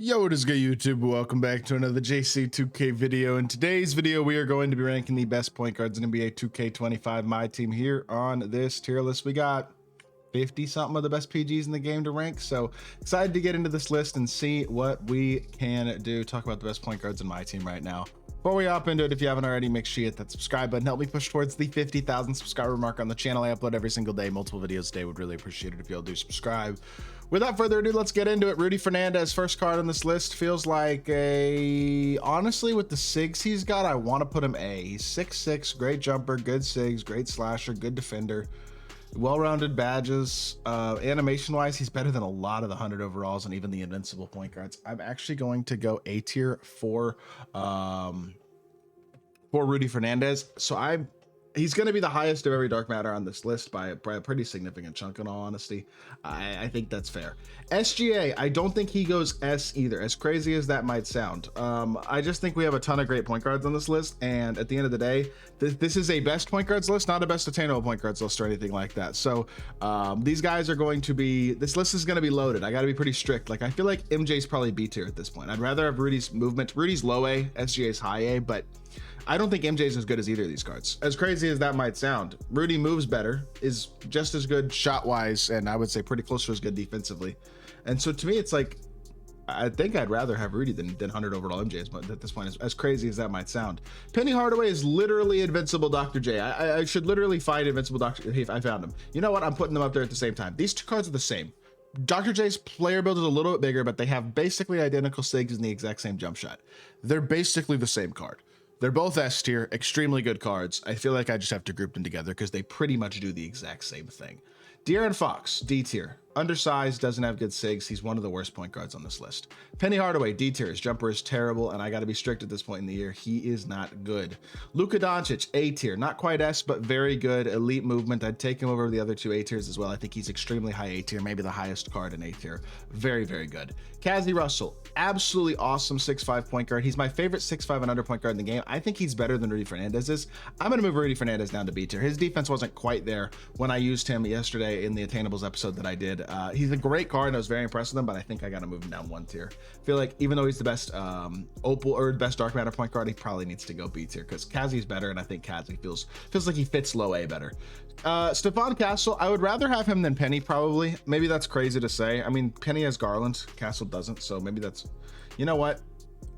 Yo, what is good, YouTube? Welcome back to another JC2K video. In today's video, we are going to be ranking the best point guards in NBA 2K25 MyTEAM. Here on this tier list, we got 50 something of the best PGs in the game to rank. So excited to get into this list and see what we can do. Talk about the best point guards in my team right now. Before we hop into it, if you haven't already, make sure you hit that subscribe button. Help me push towards the 50,000 subscriber mark on the channel. I upload every single day, multiple videos a day. Would really appreciate it if y'all do subscribe. Without further ado, let's get into it. Rudy Fernandez, first card on this list. Feels like honestly, with the SIGs he's got, I want to put him A. He's 6'6", great jumper, good SIGs, great slasher, good defender, well-rounded badges. Animation-wise, he's better than a lot of the 100 overalls and even the invincible point guards. I'm actually going to go A tier for Rudy Fernandez. So he's going to be the highest of every dark matter on this list by a pretty significant chunk, in all honesty. I think that's fair. SGA, I don't think he goes S either, as crazy as that might sound. I just think we have a ton of great point guards on this list, and at the end of the day, this is a best point guards list, not a best attainable point guards list or anything like that. So these guys are going to be, this list is going to be loaded. I got to be pretty strict. Like, I feel like MJ's probably B tier at this point. I'd rather have Rudy's movement. Rudy's low A, SGA's high A, but I don't think MJ is as good as either of these cards. As crazy as that might sound, Rudy moves better, is just as good shot-wise, and I would say pretty close to as good defensively. And so to me, it's like, I think I'd rather have Rudy than 100 overall MJs, but at this point, as crazy as that might sound. Penny Hardaway is literally invincible Dr. J. I should literally find invincible Dr. J if I found him. You know what? I'm putting them up there at the same time. These two cards are the same. Dr. J's player build is a little bit bigger, but they have basically identical SIGs and the exact same jump shot. They're basically the same card. They're both S tier, extremely good cards. I feel like I just have to group them together because they pretty much do the exact same thing. De'Aaron Fox, D tier. Undersized, doesn't have good SIGs. He's one of the worst point guards on this list. Penny Hardaway, D tier. His jumper is terrible, and I got to be strict at this point in the year. He is not good. Luka Doncic, A tier. Not quite S, but very good. Elite movement. I'd take him over the other two A tiers as well. I think he's extremely high A tier, maybe the highest card in A tier. Very, very good. Kazi Russell, absolutely awesome 6'5" point guard. He's my favorite 6'5" and under point guard in the game. I think he's better than Rudy Fernandez is. I'm going to move Rudy Fernandez down to B tier. His defense wasn't quite there when I used him yesterday in the Attainables episode that I did. He's a great card, and I was very impressed with him, but I think I got to move him down one tier. I feel like even though he's the best opal or best dark matter point guard, he probably needs to go B tier because Kazi's better, and I think Kazi feels like he fits low A better. Stephon Castle, I would rather have him than Penny, probably. Maybe that's crazy to say. I mean, Penny has Garland, Castle doesn't, so maybe that's, you know what?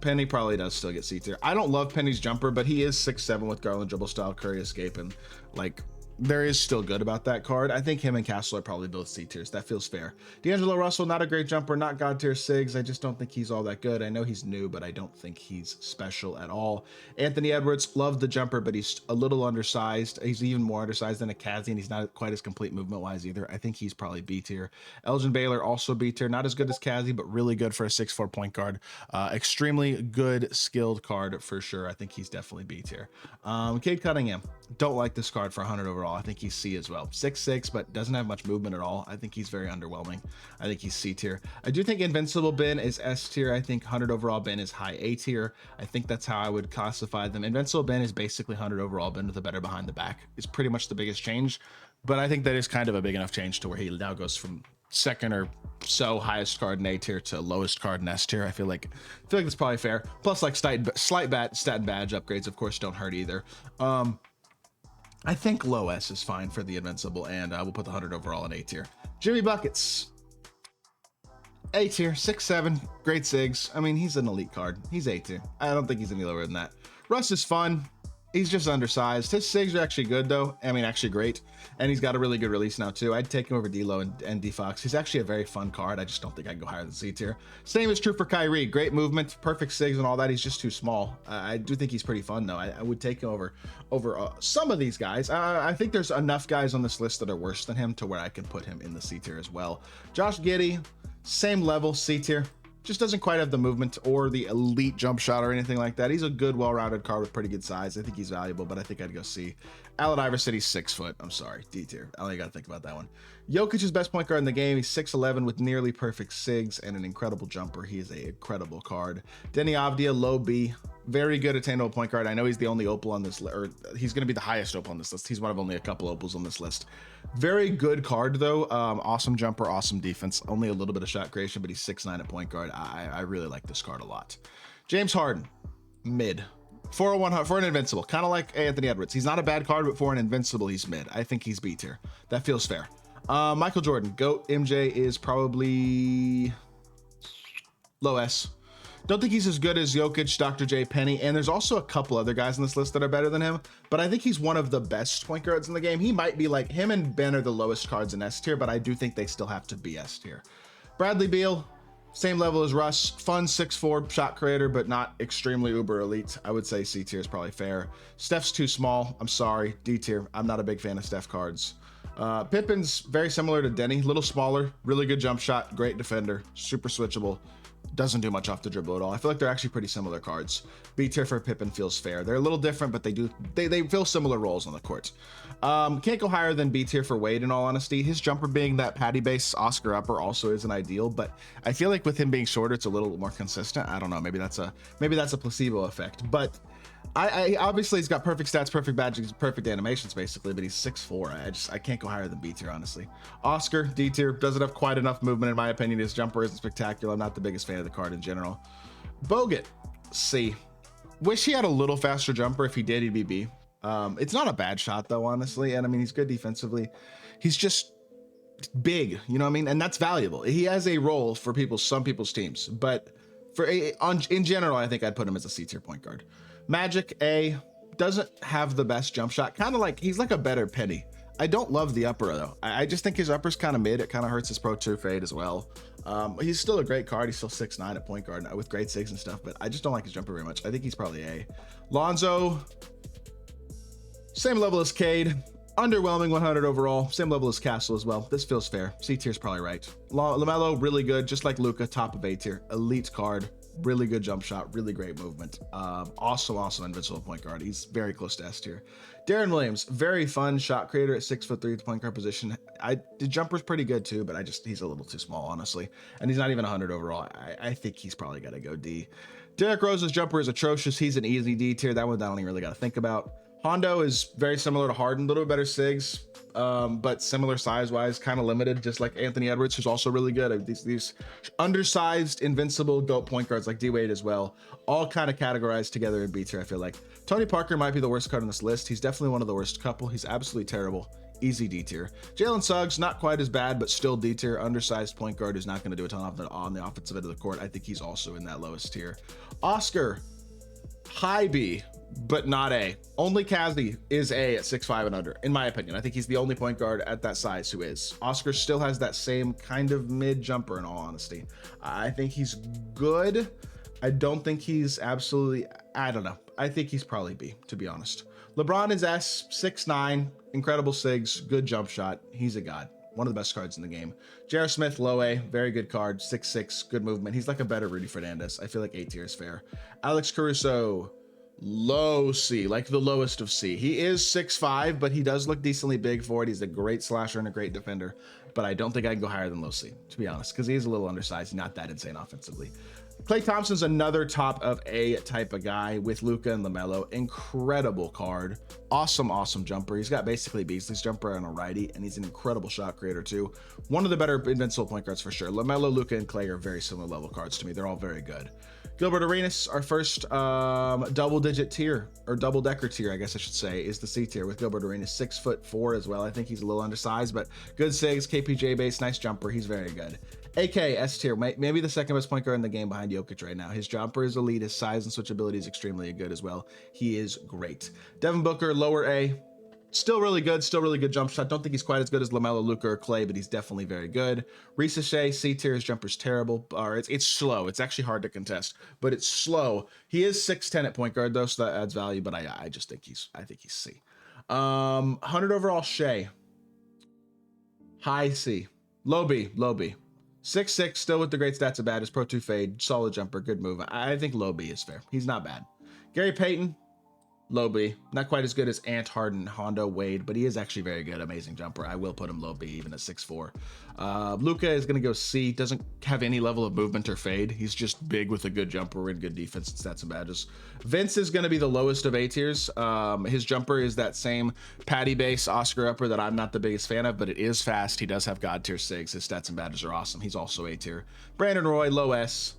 Penny probably does still get C tier. I don't love Penny's jumper, but he is 6'7" with Garland dribble style, Curry escape, and like, there is still good about that card. I think him and Castle are probably both C tiers. That feels fair. D'Angelo Russell, not a great jumper, not God tier SIGs. I just don't think he's all that good. I know he's new, but I don't think he's special at all. Anthony Edwards, loved the jumper, but he's a little undersized. He's even more undersized than a Kazi, and he's not quite as complete movement-wise either. I think he's probably B tier. Elgin Baylor, also B tier. Not as good as Kazi, but really good for a 6'4" point guard. Extremely good, skilled card for sure. I think he's definitely B tier. Cade Cunningham, don't like this card for 100 overall. I think he's C as well. 6'6", but doesn't have much movement at all. I think he's very underwhelming. I think he's C tier. I do think Invincible Ben is S tier. I think 100 overall Ben is high A tier. I think that's how I would classify them. Invincible Ben is basically 100 overall Ben with a better behind the back. It's pretty much the biggest change, but I think that is kind of a big enough change to where he now goes from second or so highest card in A tier to lowest card in S tier. I feel like that's probably fair. Plus, like slight stat and badge upgrades, of course, don't hurt either. I think low S is fine for the Invincible, and we'll put the 100 overall in A tier. Jimmy Buckets, A tier, 6'7", great SIGs. I mean, he's an elite card. He's A tier. I don't think he's any lower than that. Russ is fun. He's just undersized. His SIGs are actually good, though. I mean, actually great. And he's got a really good release now, too. I'd take him over D'Lo and D-Fox. He's actually a very fun card. I just don't think I can go higher than C tier. Same is true for Kyrie. Great movement, perfect SIGs and all that. He's just too small. I do think he's pretty fun, though. I would take him over some of these guys. I think there's enough guys on this list that are worse than him to where I can put him in the C tier as well. Josh Giddey, same level, C tier. Just doesn't quite have the movement or the elite jump shot or anything like that. He's a good, well-rounded card with pretty good size. I think he's valuable, but I think I'd go C. Allen Iverson, he's 6 foot. I'm sorry, D tier. I only got to think about that one. Jokic's best point guard in the game. He's 6'11 with nearly perfect SIGs and an incredible jumper. He is an incredible card. Denny Avdia, low B. Very good attainable point guard. I know he's the only opal on this list, or he's going to be the highest opal on this list. He's one of only a couple opals on this list. Very good card, though. Awesome jumper, awesome defense. Only a little bit of shot creation, but he's 6'9 at point guard. I really like this card a lot. James Harden, mid. 401 for an invincible, kind of like Anthony Edwards. He's not a bad card, but for an invincible, he's mid. I think he's B tier. That feels fair. Michael Jordan, GOAT. MJ is probably low S. Don't think he's as good as Jokic, Dr. J, Penny, and there's also a couple other guys on this list that are better than him, but I think he's one of the best point guards in the game. He might be like, him and Ben are the lowest cards in S tier, but I do think they still have to be S tier. Bradley Beal, same level as Russ, fun 6'4" shot creator, but not extremely uber elite. I would say C tier is probably fair. Steph's too small, I'm sorry. D tier, I'm not a big fan of Steph cards. Pippen's very similar to Denny, little smaller, really good jump shot, great defender, super switchable, doesn't do much off the dribble at all. I feel like they're actually pretty similar cards. B tier for Pippen feels fair. They're a little different, but they fill similar roles on the court. Can't go higher than B tier for Wade, in all honesty. His jumper being that patty base Oscar upper also isn't ideal, but I feel like with him being shorter, it's a little more consistent. I don't know, maybe that's a placebo effect, but I obviously he's got perfect stats, perfect badges, perfect animations basically, but he's 6'4". I can't go higher than B tier, honestly. Oscar, D tier, doesn't have quite enough movement in my opinion. His jumper isn't spectacular. I'm not the biggest fan of the card in general. Bogut, C. Wish he had a little faster jumper. If he did, he'd be B. It's not a bad shot though, honestly, and I mean he's good defensively. He's just big, you know what I mean, and that's valuable. He has a role for some people's teams, but in general, I think I'd put him as a C tier point guard. Magic, A, doesn't have the best jump shot. Kind of like, he's like a better Penny. I don't love the upper though. I just think his upper's kind of mid. It kind of hurts his Pro 2 fade as well. He's still a great card. He's still 6'9" at point guard with great SIGs and stuff, but I just don't like his jumper very much. I think he's probably A. Lonzo, same level as Cade. Underwhelming 100 overall. Same level as Castle as well. This feels fair. C tier is probably right. LaMelo, really good. Just like Luka, top of A tier. Elite card. Really good jump shot, really great movement. Awesome invincible point guard. He's very close to S tier. Darren Williams, very fun shot creator at 6'3" at the point guard position. The jumper's pretty good too, but he's a little too small, honestly. And he's not even 100 overall. I think he's probably got to go D. Derrick Rose's jumper is atrocious. He's an easy D tier. That one I don't even really got to think about. Hondo is very similar to Harden, a little bit better SIGs, but similar size-wise, kind of limited, just like Anthony Edwards, who's also really good. These undersized, invincible GOAT point guards like D-Wade as well, all kind of categorized together in B tier, I feel like. Tony Parker might be the worst card on this list. He's definitely one of the worst couple. He's absolutely terrible. Easy D tier. Jalen Suggs, not quite as bad, but still D tier. Undersized point guard who's not going to do a ton on the offensive end of the court. I think he's also in that lowest tier. Oscar, high B, but not A. Only Kazi is A at 6'5" and under, in my opinion. I think he's the only point guard at that size who is. Oscar still has that same kind of mid jumper, in all honesty. I think he's good. I don't think he's absolutely, I don't know. I think he's probably B, to be honest. LeBron is S, 6'9", incredible SIGs, good jump shot. He's a god. One of the best cards in the game. J.R. Smith, low A, very good card, 6'6", good movement. He's like a better Rudy Fernandez. I feel like A tier is fair. Alex Caruso, low C, like the lowest of C. He is 6'5", but he does look decently big for it. He's a great slasher and a great defender, but I don't think I can go higher than low C, to be honest, because he is a little undersized, not that insane offensively. Klay Thompson's another top of A type of guy with Luka and LaMelo. Incredible card. Awesome jumper. He's got basically Beasley's jumper on a righty, and he's an incredible shot creator too. One of the better invincible point guards for sure. LaMelo, Luka, and Klay are very similar level cards to me. They're all very good. Gilbert Arenas, our first double-digit tier, or double-decker tier, I guess I should say, is the C tier with Gilbert Arenas, 6'4" as well. I think he's a little undersized, but good SIGs, KPJ base, nice jumper. He's very good. AK, S tier, maybe the second best point guard in the game behind Jokic right now. His jumper is elite. His size and switchability is extremely good as well. He is great. Devin Booker, lower A. Still really good jump shot. Don't think he's quite as good as LaMelo, Luka, or Klay, but he's definitely very good. Reese Shea, C tier, his jumper's terrible. Or it's slow. It's actually hard to contest, but it's slow. He is 6'10" at point guard though, so that adds value, but I just think he's C. 100 overall Shea. High C. Low B. 6'6", still with the great stats of bad. His Pro 2 fade, solid jumper, good move. I think low B is fair. He's not bad. Gary Payton, Low B. Not quite as good as Ant, Harden, Hondo, Wade, but he is actually very good. Amazing jumper. I will put him low B, even at 6'4". Luka is going to go C. Doesn't have any level of movement or fade. He's just big with a good jumper and good defense and stats and badges. Vince is going to be the lowest of A tiers. His jumper is that same patty base Oscar upper that I'm not the biggest fan of, but it is fast. He does have God tier 6. His stats and badges are awesome. He's also A tier. Brandon Roy, low S.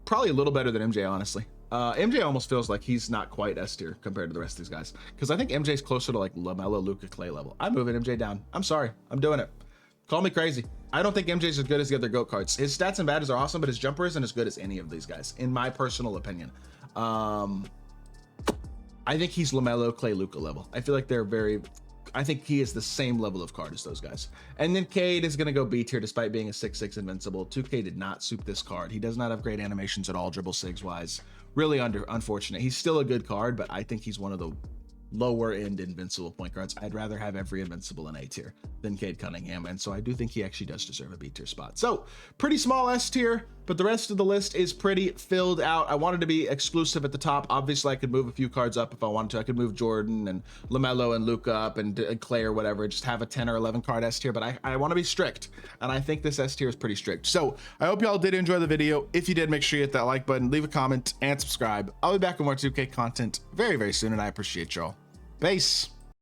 Probably a little better than MJ, honestly. MJ almost feels like he's not quite S tier compared to the rest of these guys, because I think MJ's closer to like LaMelo, Luka, Clay level. I'm moving MJ down. I'm sorry. I'm doing it. Call me crazy. I don't think MJ's as good as the other GOAT cards. His stats and badges are awesome, but his jumper isn't as good as any of these guys, in my personal opinion. I think he's LaMelo, Clay, Luka level. I feel like they're very... I think he is the same level of card as those guys. And then Cade is going to go B tier despite being a 6'6" invincible. 2K did not soup this card. He does not have great animations at all, dribble sigs wise. Really unfortunate. He's still a good card, but I think he's one of the lower end invincible point guards. I'd rather have every invincible in A tier than Cade Cunningham, and so I do think he actually does deserve a B tier spot. So pretty small S tier, but the rest of the list is pretty filled out. I wanted to be exclusive at the top. Obviously I could move a few cards up if I wanted to. I could move Jordan and LaMelo and Luka up and Clay or whatever, just have a 10 or 11 card S tier, but I want to be strict, and I think this S tier is pretty strict. So I hope y'all did enjoy the video. If you did, make sure you hit that like button, leave a comment, and subscribe. I'll be back with more 2K content very, very soon, and I appreciate y'all. Peace.